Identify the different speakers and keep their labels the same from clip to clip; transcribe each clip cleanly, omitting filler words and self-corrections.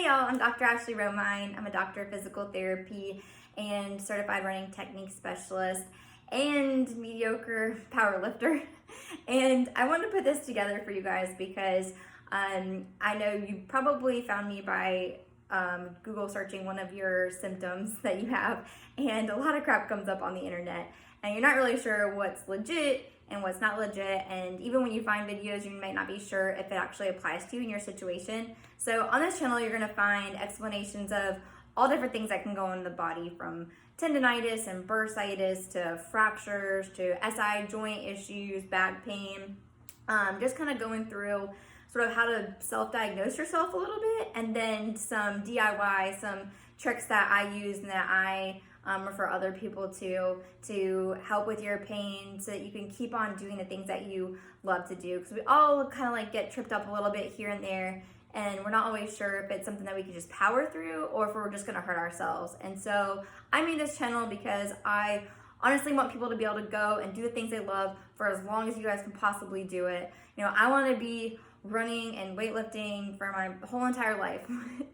Speaker 1: y'all, I'm Dr. Ashley Romine. I'm a doctor of physical therapy and certified running technique specialist and mediocre power lifter. And I wanted to put this together for you guys because I know you probably found me by Google searching one of your symptoms that you have, and a lot of crap comes up on the internet and you're not really sure what's legit and what's not legit, and even when you find videos you might not be sure if it actually applies to you in your situation. So on this channel you're going to find explanations of all different things that can go on in the body, from tendonitis and bursitis to fractures to SI joint issues, back pain, just kind of going through sort of how to self-diagnose yourself a little bit, and then some DIY, some tricks that I use and that I refer other people to help with your pain so that you can keep on doing the things that you love to do. Because we all kind of like get tripped up a little bit here and there, and we're not always sure if it's something that we can just power through or if we're just gonna hurt ourselves. And so I made this channel because I honestly want people to be able to go and do the things they love for as long as you guys can possibly do it. You know, I want to be running and weightlifting for my whole entire life,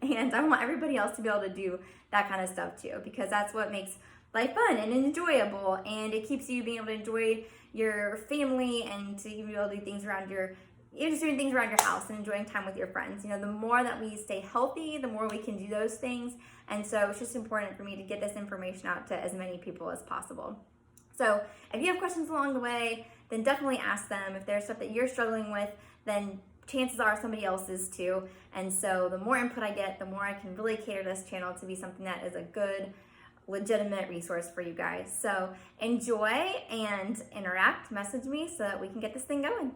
Speaker 1: and I want everybody else to be able to do that kind of stuff too, because that's what makes life fun and enjoyable, and it keeps you being able to enjoy your family and to be able to do things around you're just doing things around your house and enjoying time with your friends. You know, the more that we stay healthy, the more we can do those things. And so it's just important for me to get this information out to as many people as possible. So if you have questions along the way, then definitely ask them. If there's stuff that you're struggling with, then chances are somebody else is too. And so the more input I get, the more I can really cater this channel to be something that is a good, legitimate resource for you guys. So enjoy and interact, message me so that we can get this thing going.